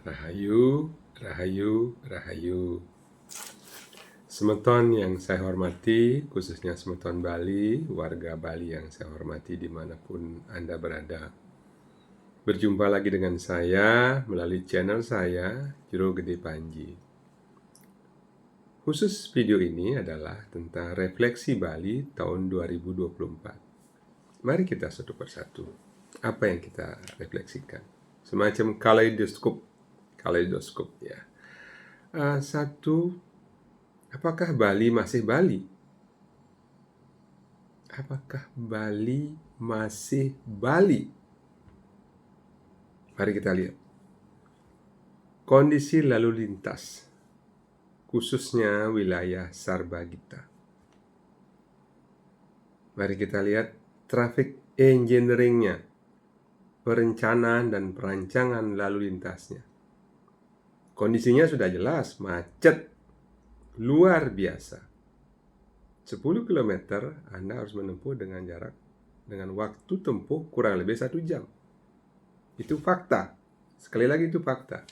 Rahayu, rahayu, rahayu. Semeton yang saya hormati, khususnya semeton Bali, warga Bali yang saya hormati dimanapun Anda berada. Berjumpa lagi dengan saya melalui channel saya, Jero Gede Panji. Khusus video ini adalah tentang refleksi Bali tahun 2024. Mari kita satu persatu. Apa yang kita refleksikan? Semacam kaleidoskop ya. Satu, apakah Bali masih Bali? Apakah Bali masih Bali? Mari kita lihat. Kondisi lalu lintas, khususnya wilayah Sarbagita. Mari kita lihat traffic engineering-nya, perencanaan dan perancangan lalu lintasnya. Kondisinya sudah jelas, macet, luar biasa. 10 km Anda harus menempuh dengan waktu tempuh kurang lebih 1 jam. Itu fakta. Sekali lagi itu fakta.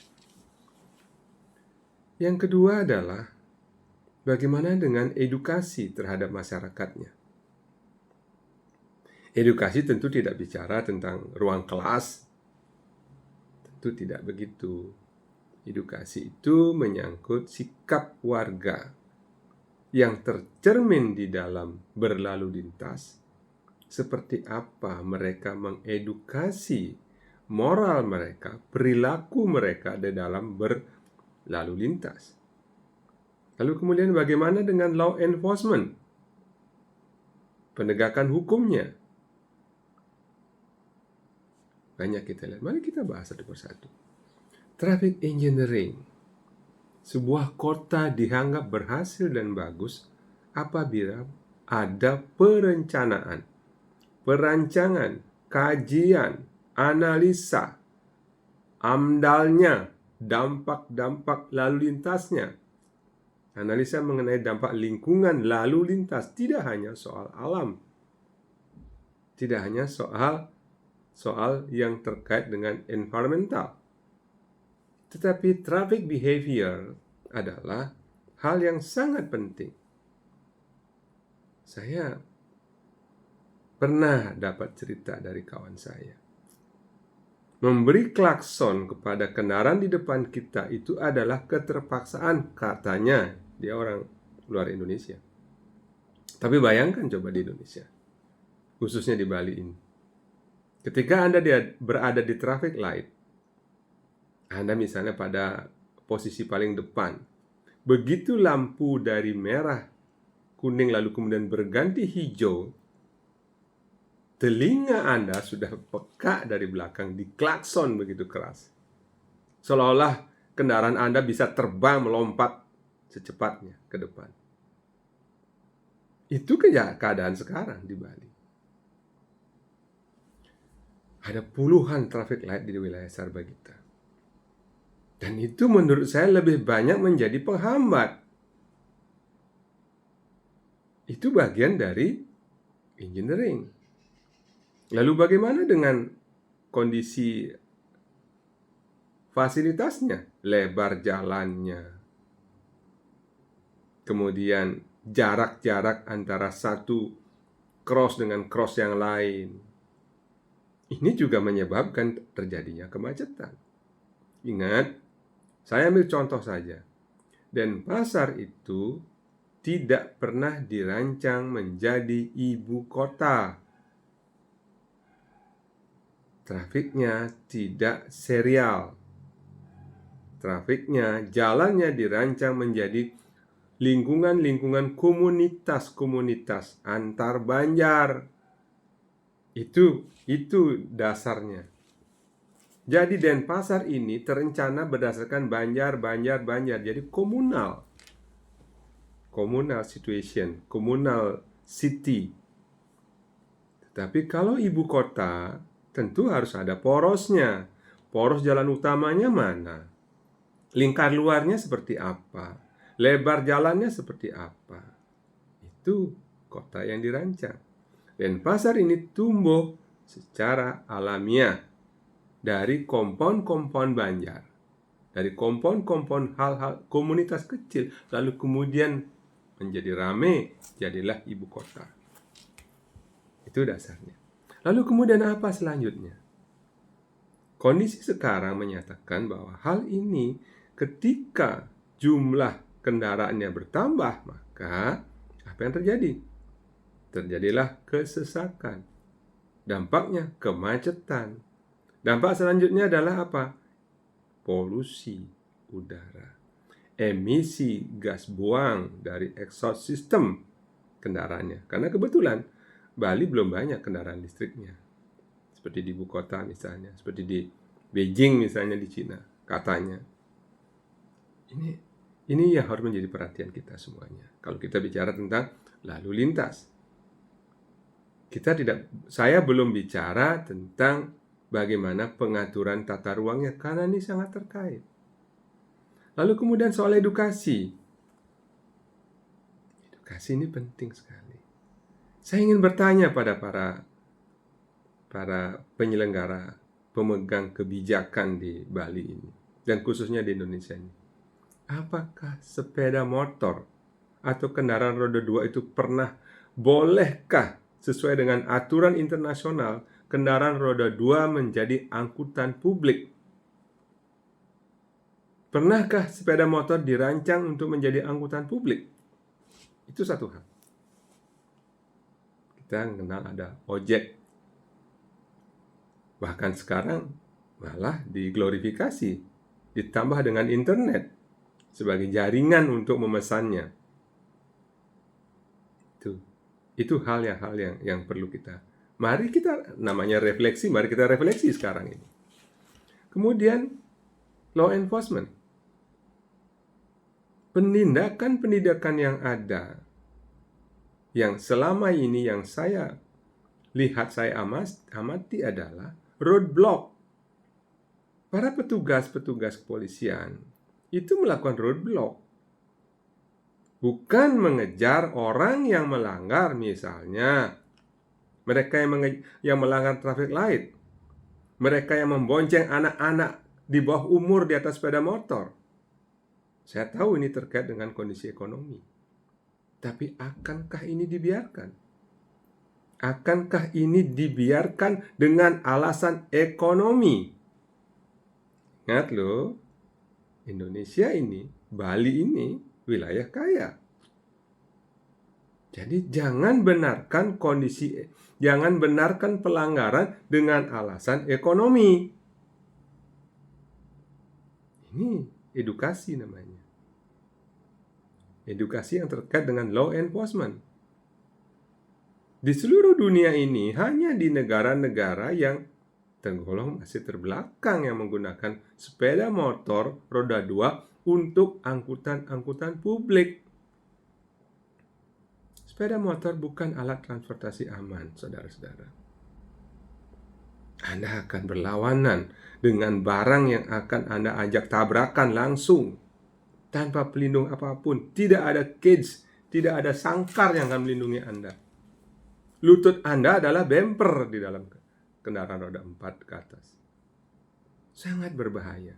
Yang kedua adalah bagaimana dengan edukasi terhadap masyarakatnya. Edukasi tentu tidak bicara tentang ruang kelas. Tentu tidak begitu. Edukasi itu menyangkut sikap warga yang tercermin di dalam berlalu lintas. Seperti apa mereka mengedukasi moral mereka, perilaku mereka di dalam berlalu lintas. Lalu kemudian bagaimana dengan law enforcement? Penegakan hukumnya. Banyak kita lihat. Mari kita bahas satu persatu. Traffic engineering. Sebuah kota dianggap berhasil dan bagus apabila ada perencanaan, perancangan, kajian, analisa, AMDAL-nya, dampak-dampak lalu lintasnya. Analisa mengenai dampak lingkungan lalu lintas, tidak hanya soal alam. Tidak hanya soal yang terkait dengan environmental. Tetapi traffic behavior adalah hal yang sangat penting. Saya pernah dapat cerita dari kawan saya. Memberi klakson kepada kendaraan di depan kita itu adalah keterpaksaan, katanya. Dia orang luar Indonesia. Tapi bayangkan coba di Indonesia, khususnya di Bali ini. Ketika Anda berada di traffic light, Anda misalnya pada posisi paling depan, begitu lampu dari merah, kuning lalu kemudian berganti hijau, telinga Anda sudah peka dari belakang diklakson begitu keras. Seolah-olah kendaraan Anda bisa terbang melompat secepatnya ke depan. Itu keadaan sekarang di Bali. Ada puluhan traffic light di wilayah Sarbagita. Dan itu menurut saya lebih banyak menjadi penghambat. Itu bagian dari engineering. Lalu bagaimana dengan kondisi fasilitasnya? Lebar jalannya. Kemudian jarak-jarak antara satu cross dengan cross yang lain. Ini juga menyebabkan terjadinya kemacetan. Ingat, saya ambil contoh saja. Denpasar itu tidak pernah dirancang menjadi ibu kota. Trafiknya tidak serial. Trafiknya, jalannya dirancang menjadi lingkungan-lingkungan komunitas antar banjar. Itu dasarnya. Jadi Denpasar ini terencana berdasarkan banjar. Jadi komunal situation, komunal city. Tapi kalau ibu kota, tentu harus ada porosnya. Poros jalan utamanya mana? Lingkar luarnya seperti apa? Lebar jalannya seperti apa? Itu kota yang dirancang. Denpasar ini tumbuh secara alamiah. dari kompon-kompon Banjar, dari kompon-kompon hal-hal komunitas kecil, lalu kemudian menjadi rame, jadilah ibu kota. Itu dasarnya. Lalu kemudian apa selanjutnya? Kondisi sekarang menyatakan bahwa hal ini ketika jumlah kendaraannya bertambah, maka apa yang terjadi? Terjadilah kesesakan. Dampaknya kemacetan. Dampak selanjutnya adalah apa? Polusi udara. Emisi gas buang dari exhaust system kendaraannya. Karena kebetulan Bali belum banyak kendaraan listriknya. Seperti di ibu kota misalnya, seperti di Beijing misalnya di Cina, katanya. Ini yang harus menjadi perhatian kita semuanya. Kalau kita bicara tentang lalu lintas. Saya belum bicara tentang bagaimana pengaturan tata ruangnya, karena ini sangat terkait. Lalu kemudian soal edukasi. Edukasi ini penting sekali. Saya ingin bertanya pada para penyelenggara, pemegang kebijakan di Bali ini, dan khususnya di Indonesia ini. Apakah sepeda motor atau kendaraan roda 2 itu bolehkah sesuai dengan aturan internasional kendaraan roda 2 menjadi angkutan publik? Pernahkah sepeda motor dirancang untuk menjadi angkutan publik? Itu satu hal. Kita mengenal ada ojek. Bahkan sekarang malah diglorifikasi, ditambah dengan internet sebagai jaringan untuk memesannya. Itu hal yang perlu mari kita refleksi sekarang ini. Kemudian law enforcement. Penindakan yang ada, yang selama ini yang saya lihat, saya amati adalah roadblock. Para petugas kepolisian itu melakukan roadblock, bukan mengejar orang yang melanggar, misalnya mereka yang melanggar traffic light, mereka yang membonceng anak-anak di bawah umur di atas sepeda motor. Saya tahu ini terkait dengan kondisi ekonomi. Tapi akankah ini dibiarkan? Akankah ini dibiarkan dengan alasan ekonomi? Ingat loh, Indonesia ini, Bali ini wilayah kaya. Jadi jangan benarkan pelanggaran dengan alasan ekonomi. Ini edukasi namanya. Edukasi yang terkait dengan law enforcement. Di seluruh dunia ini, hanya di negara-negara yang tergolong masih terbelakang yang menggunakan sepeda motor roda 2 untuk angkutan publik. Sepeda motor bukan alat transportasi aman, saudara-saudara. Anda akan berlawanan dengan barang yang akan Anda ajak tabrakan langsung, tanpa pelindung apapun. Tidak ada cage, tidak ada sangkar yang akan melindungi Anda. Lutut Anda adalah bumper di dalam kendaraan roda 4 ke atas. Sangat berbahaya.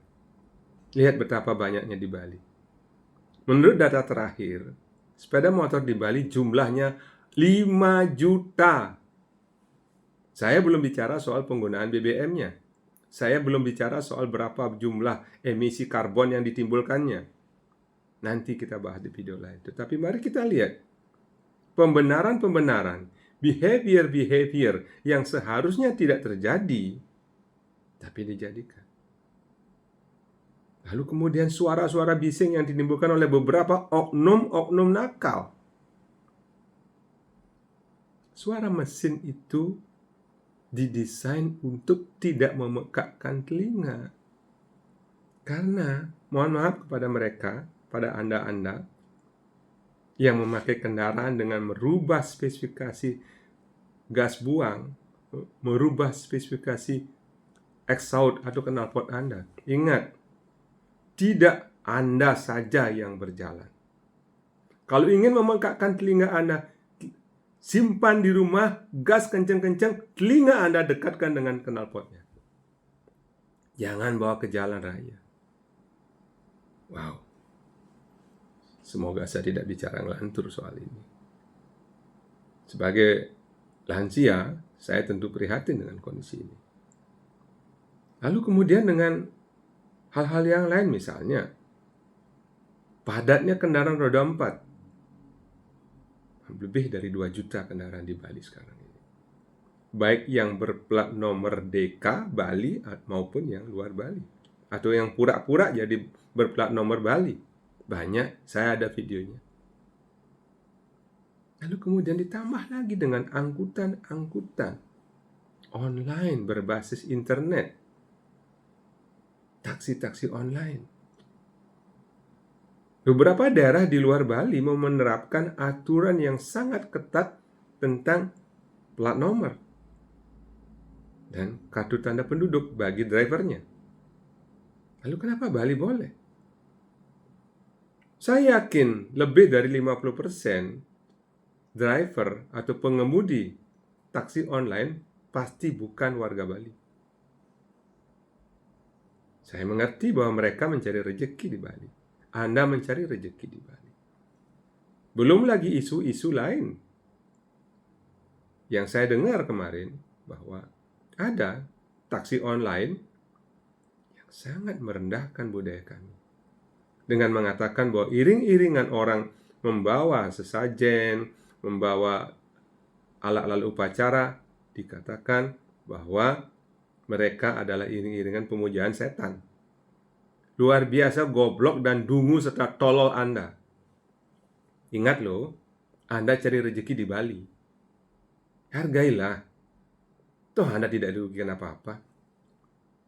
Lihat betapa banyaknya di Bali. Menurut data terakhir, sepeda motor di Bali jumlahnya 5 juta. Saya belum bicara soal penggunaan BBM-nya. Saya belum bicara soal berapa jumlah emisi karbon yang ditimbulkannya. Nanti kita bahas di video lain. Tetapi mari kita lihat pembenaran, behavior yang seharusnya tidak terjadi, tapi dijadikan. Lalu kemudian suara-suara bising yang ditimbulkan oleh beberapa oknum nakal. Suara mesin itu didesain untuk tidak memekakkan telinga. Karena, mohon maaf kepada mereka, pada Anda yang memakai kendaraan dengan merubah spesifikasi gas buang, merubah spesifikasi exhaust atau knalpot Anda. Ingat, tidak Anda saja yang berjalan. Kalau ingin memekakkan telinga Anda, simpan di rumah, gas kencang-kencang, telinga Anda dekatkan dengan knalpotnya. Jangan bawa ke jalan raya. Wow. Semoga saya tidak bicara ngelantur soal ini. Sebagai lansia, saya tentu prihatin dengan kondisi ini. Lalu kemudian dengan hal-hal yang lain, misalnya padatnya kendaraan roda 4. Lebih dari 2 juta kendaraan di Bali sekarang ini. Baik yang berplat nomor DK Bali maupun yang luar Bali. Atau yang pura-pura jadi berplat nomor Bali. Banyak, saya ada videonya. Lalu kemudian ditambah lagi dengan angkutan online berbasis internet. Taksi-taksi online. Beberapa daerah di luar Bali mau menerapkan aturan yang sangat ketat tentang plat nomor dan kartu tanda penduduk bagi drivernya. Lalu kenapa Bali boleh? Saya yakin lebih dari 50% driver atau pengemudi taksi online pasti bukan warga Bali. Saya mengerti bahwa mereka mencari rezeki di Bali. Anda mencari rezeki di Bali. Belum lagi isu-isu lain yang saya dengar kemarin bahwa ada taksi online yang sangat merendahkan budaya kami. Dengan mengatakan bahwa iring-iringan orang membawa sesajen, membawa alat-alat upacara, dikatakan bahwa mereka adalah iring-iringan pemujaan setan. Luar biasa goblok dan dungu serta tolol Anda. Ingat loh, Anda cari rezeki di Bali. Hargailah. Toh Anda tidak dirugikan apa-apa.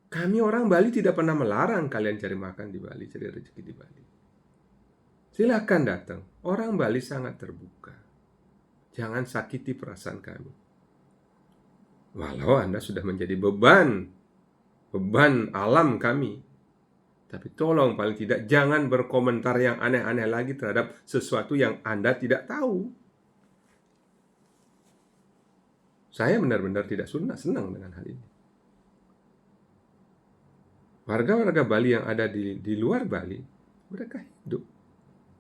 Kami orang Bali tidak pernah melarang kalian cari makan di Bali, cari rezeki di Bali. Silakan datang. Orang Bali sangat terbuka. Jangan sakiti perasaan kami. Walau Anda sudah menjadi beban alam kami. Tapi tolong paling tidak jangan berkomentar yang aneh-aneh lagi terhadap sesuatu yang Anda tidak tahu. Saya benar-benar tidak senang dengan hal ini. Warga-warga Bali yang ada di luar Bali, mereka hidup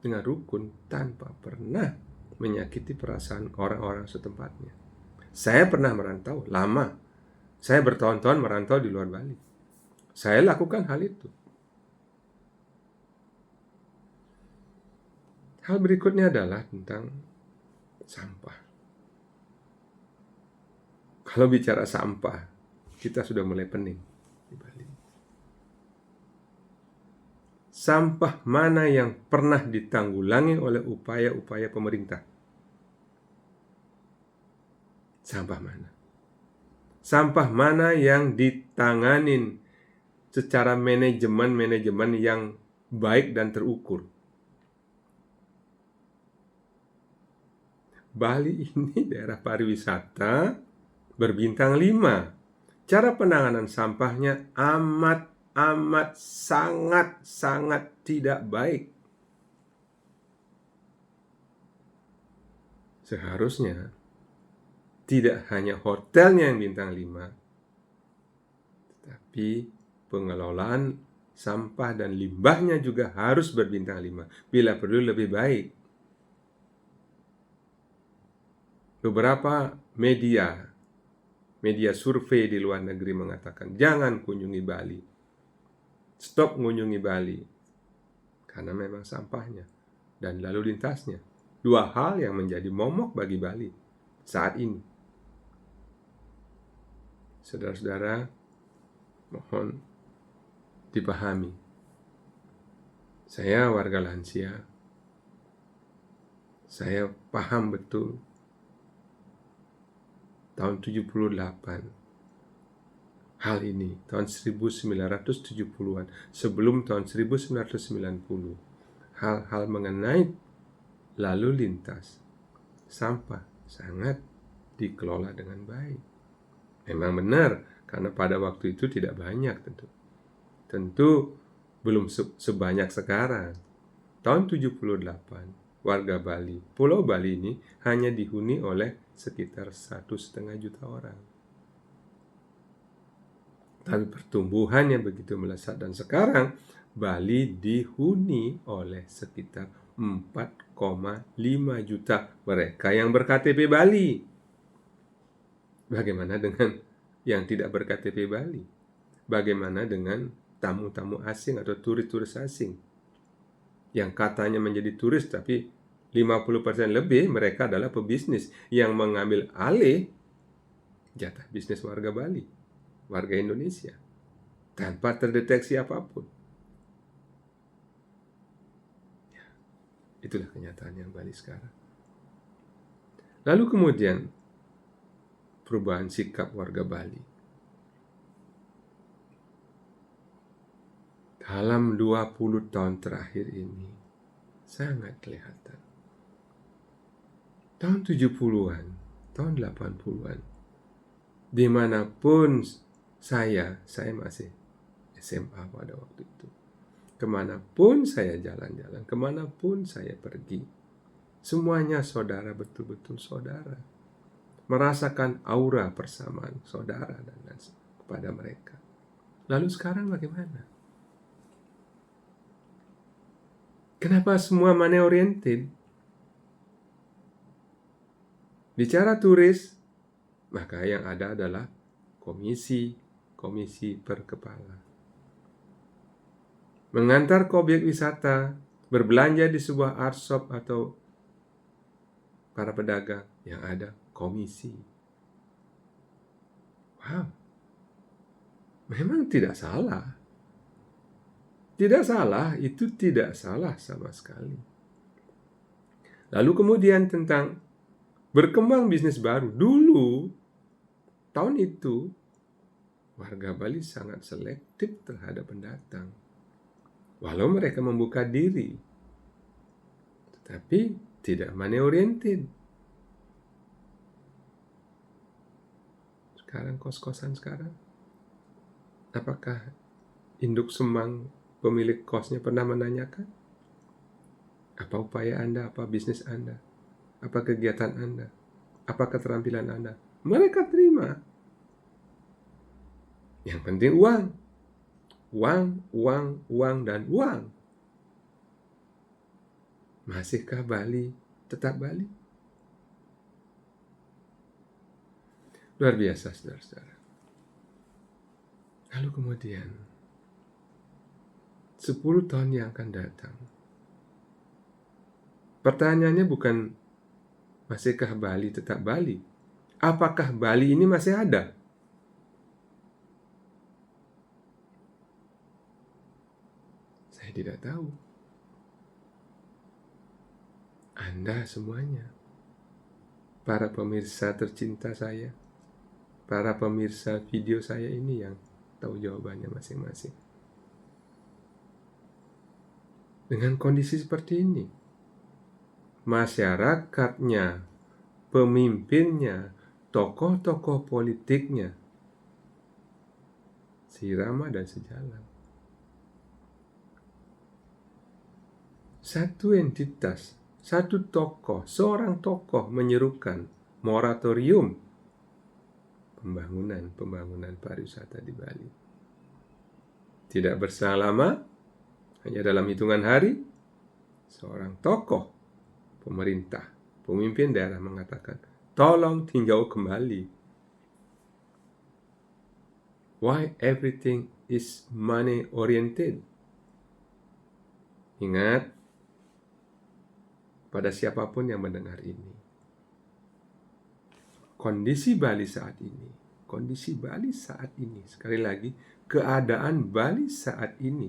dengan rukun tanpa pernah menyakiti perasaan orang-orang setempatnya. Saya pernah merantau lama. Saya bertahun-tahun merantau di luar Bali. Saya lakukan hal itu. Hal berikutnya adalah tentang sampah. Kalau bicara sampah, kita sudah mulai pening di Bali. Sampah mana yang pernah ditanggulangi oleh upaya-upaya pemerintah? Sampah mana? Sampah mana yang ditanganin secara manajemen yang baik dan terukur? Bali ini daerah pariwisata berbintang 5. Cara penanganan sampahnya amat sangat tidak baik. Seharusnya tidak hanya hotelnya yang bintang 5, tetapi pengelolaan sampah dan limbahnya juga harus berbintang 5. Bila perlu lebih baik. Beberapa media survei di luar negeri mengatakan jangan kunjungi Bali. Stop mengunjungi Bali. Karena memang sampahnya dan lalu lintasnya. 2 hal yang menjadi momok bagi Bali saat ini. Saudara-saudara, mohon dipahami. Saya warga lansia. Saya paham betul. Tahun 78 hal ini, tahun 1970-an, sebelum tahun 1990, hal-hal mengenai lalu lintas sampah sangat dikelola dengan baik. Memang benar, karena pada waktu itu tidak banyak tentu belum sebanyak sekarang. Tahun 78 warga Bali, Pulau Bali ini hanya dihuni oleh sekitar 1,5 juta orang. Tapi pertumbuhannya begitu melesat dan sekarang Bali dihuni oleh sekitar 4,5 juta mereka yang berKTP Bali. Bagaimana dengan yang tidak berKTP Bali? Bagaimana dengan tamu-tamu asing atau turis-turis asing yang katanya menjadi turis tapi 50% lebih mereka adalah pebisnis yang mengambil alih jatah bisnis warga Bali, warga Indonesia, tanpa terdeteksi apapun. Itulah kenyataan yang Bali sekarang. Lalu kemudian perubahan sikap warga Bali. Dalam 20 tahun terakhir ini sangat kelihatan. Tahun 70-an, tahun 80-an, dimanapun saya masih SMA pada waktu itu. Kemanapun saya jalan-jalan, kemanapun saya pergi, semuanya saudara, betul-betul saudara. Merasakan aura persamaan saudara dan kepada mereka. Lalu sekarang bagaimana? Kenapa semua money oriented? Bicara turis, maka yang ada adalah komisi per kepala. Mengantar ke objek wisata, berbelanja di sebuah art shop atau para pedagang, yang ada komisi. Wow, memang tidak salah. Tidak salah, itu tidak salah sama sekali. Lalu kemudian tentang berkembang bisnis baru. Dulu, tahun itu, warga Bali sangat selektif terhadap pendatang. Walau mereka membuka diri, tetapi tidak money oriented. Sekarang kos-kosan sekarang, apakah induk Semang pemilik kosnya pernah menanyakan apa upaya Anda, apa bisnis Anda, apa kegiatan Anda, apa keterampilan Anda? Mereka terima. Yang penting uang. Uang, dan uang. Masihkah Bali tetap Bali? Luar biasa, saudara-saudara. Lalu kemudian 10 tahun yang akan datang, pertanyaannya bukan masihkah Bali tetap Bali? Apakah Bali ini masih ada? Saya tidak tahu. Anda semuanya, para pemirsa tercinta saya, para pemirsa video saya ini yang tahu jawabannya masing-masing. Dengan kondisi seperti ini, masyarakatnya, pemimpinnya, tokoh-tokoh politiknya seirama dan sejalan. Satu entitas, satu tokoh, seorang tokoh menyerukan moratorium pembangunan pariwisata di Bali. Tidak berselang lama, hanya dalam hitungan hari, seorang tokoh pemerintah, pemimpin daerah mengatakan, tolong tinjau kembali. Why everything is money oriented? Ingat, pada siapapun yang mendengar ini, kondisi Bali saat ini, sekali lagi, keadaan Bali saat ini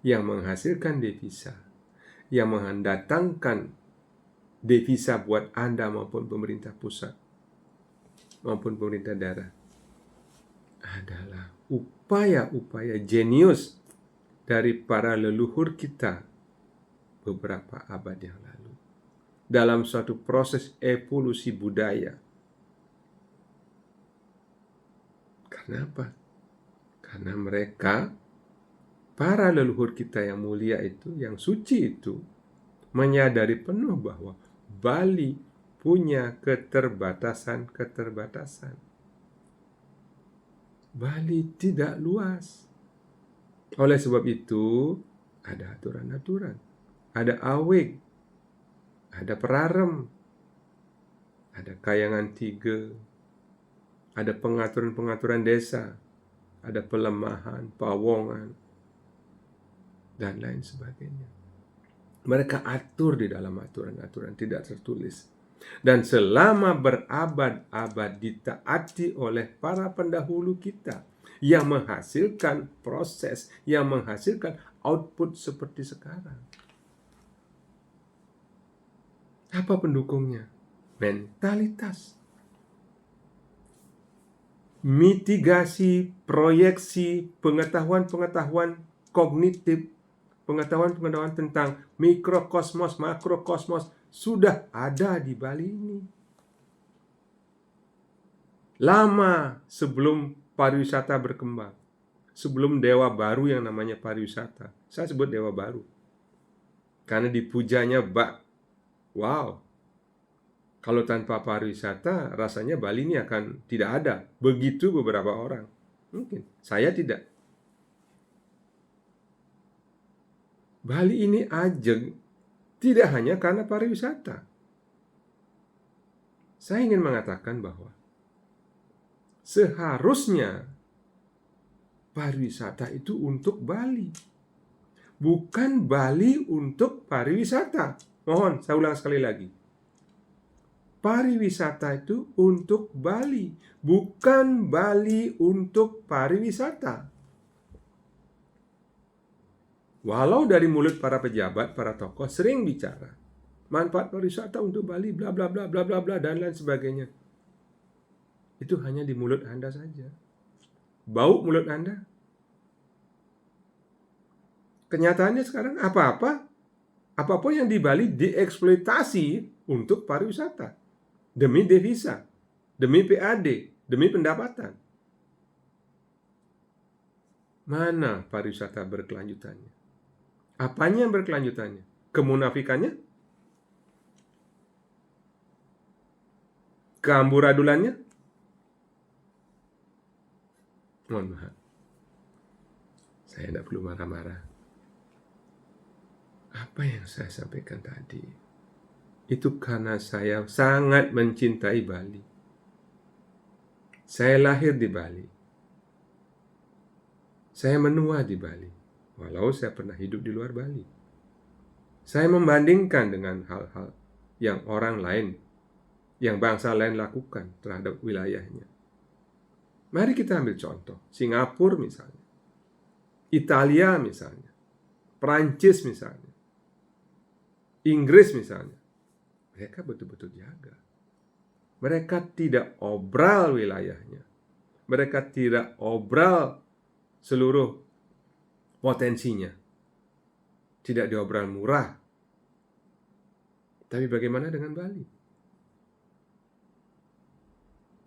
yang menghasilkan devisa, yang mendatangkan devisa buat Anda maupun pemerintah pusat, maupun pemerintah daerah, adalah upaya-upaya jenius dari para leluhur kita beberapa abad yang lalu dalam suatu proses evolusi budaya. Karena apa? Karena mereka, para leluhur kita yang mulia itu, yang suci itu, menyadari penuh bahwa Bali punya keterbatasan. Bali tidak luas. Oleh sebab itu, ada aturan-aturan. Ada awig, ada perarem, ada kayangan 3, ada pengaturan-pengaturan desa, ada pelemahan, pawongan, dan lain sebagainya. Mereka atur di dalam aturan-aturan tidak tertulis. Dan selama berabad-abad ditaati oleh para pendahulu kita, yang menghasilkan proses, yang menghasilkan output seperti sekarang. Apa pendukungnya? Mentalitas, mitigasi, proyeksi, pengetahuan-pengetahuan kognitif, pengetahuan-pengetahuan tentang mikrokosmos, makrokosmos sudah ada di Bali ini. Lama sebelum pariwisata berkembang, sebelum dewa baru yang namanya pariwisata. Saya sebut dewa baru karena dipujanya wow, kalau tanpa pariwisata rasanya Bali ini akan tidak ada. Begitu beberapa orang. Mungkin saya tidak. Bali ini ajeng tidak hanya karena pariwisata. Saya ingin mengatakan bahwa seharusnya pariwisata itu untuk Bali, bukan Bali untuk pariwisata. Mohon saya ulang sekali lagi. Pariwisata itu untuk Bali, bukan Bali untuk pariwisata. Walau dari mulut para pejabat, para tokoh sering bicara manfaat pariwisata untuk Bali, bla bla bla bla bla bla dan lain sebagainya. Itu hanya di mulut Anda saja. Bau mulut Anda. Kenyataannya sekarang apapun yang di Bali dieksploitasi untuk pariwisata. Demi devisa, demi PAD, demi pendapatan. Mana pariwisata berkelanjutannya? Apanya yang berkelanjutannya? Kemunafikannya? Keamburadulannya? Mohon maaf. Saya tidak perlu marah-marah. Apa yang saya sampaikan tadi itu karena saya sangat mencintai Bali. Saya lahir di Bali. Saya menua di Bali, walau saya pernah hidup di luar Bali. Saya membandingkan dengan hal-hal yang orang lain, yang bangsa lain lakukan terhadap wilayahnya. Mari kita ambil contoh, Singapura misalnya, Italia misalnya, Perancis misalnya, Inggris misalnya. Mereka betul-betul jaga. Mereka tidak obral wilayahnya. Mereka tidak obral seluruh potensinya. Tidak diobral murah. Tapi bagaimana dengan Bali?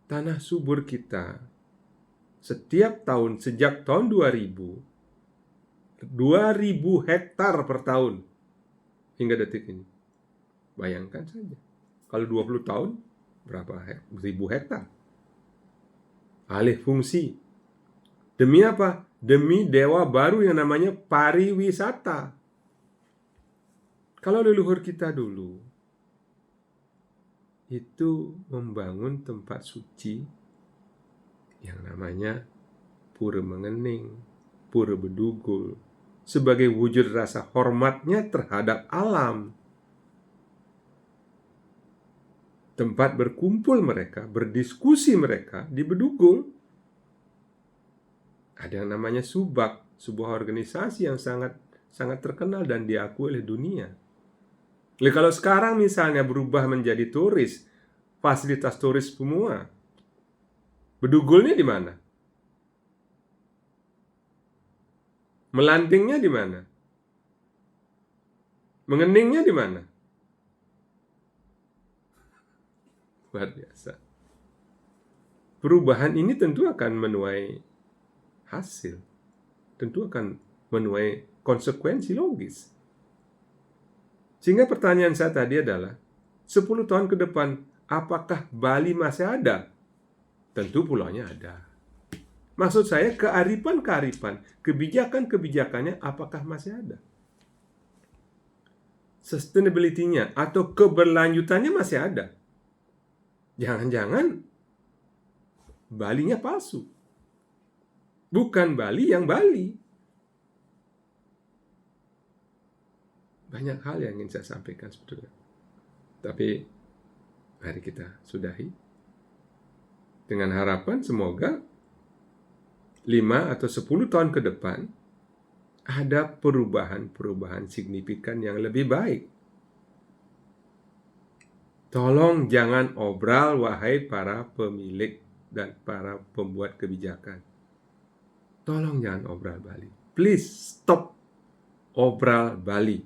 Tanah subur kita setiap tahun sejak tahun 2000 hektar per tahun hingga detik ini. Bayangkan saja, kalau 20 tahun, berapa ribu hektar? Alih fungsi. Demi apa? Demi dewa baru yang namanya pariwisata. Kalau leluhur kita dulu, itu membangun tempat suci yang namanya Pura Mengening, Pura Bedugul, sebagai wujud rasa hormatnya terhadap alam. Tempat berkumpul mereka, berdiskusi mereka di Bedugul. Ada yang namanya Subak, sebuah organisasi yang sangat terkenal dan diakui oleh dunia. Kalau sekarang misalnya berubah menjadi turis, fasilitas turis semua, Bedugulnya di mana? Melantingnya di mana? Mengeningnya di mana? Luar biasa. Perubahan ini tentu akan menuai hasil. Tentu akan menuai konsekuensi logis. Sehingga pertanyaan saya tadi adalah, 10 tahun ke depan, apakah Bali masih ada? Tentu pulaunya ada. Maksud saya kearifan-kearifan, kebijakan-kebijakannya apakah masih ada? Sustainability-nya atau keberlanjutannya masih ada. Jangan-jangan Balinya palsu. Bukan Bali yang Bali. Banyak hal yang ingin saya sampaikan sebetulnya. Tapi mari kita sudahi. Dengan harapan semoga 5 atau 10 tahun ke depan ada perubahan-perubahan signifikan yang lebih baik. Tolong jangan obral, wahai para pemilik dan para pembuat kebijakan. Tolong jangan obral Bali. Please stop obral Bali.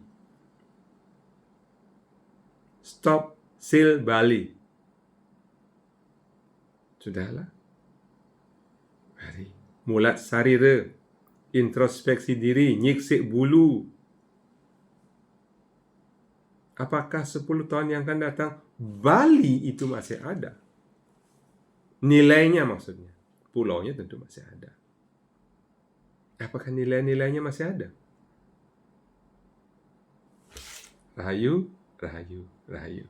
Stop Sil Bali. Sudahlah. Mari. Mulat sarira. Introspeksi diri. Nyiksik bulu. Apakah 10 tahun yang akan datang Bali itu masih ada? Nilainya maksudnya. Pulaunya tentu masih ada. Apakah nilai-nilainya masih ada? Rahayu, rahayu, rahayu.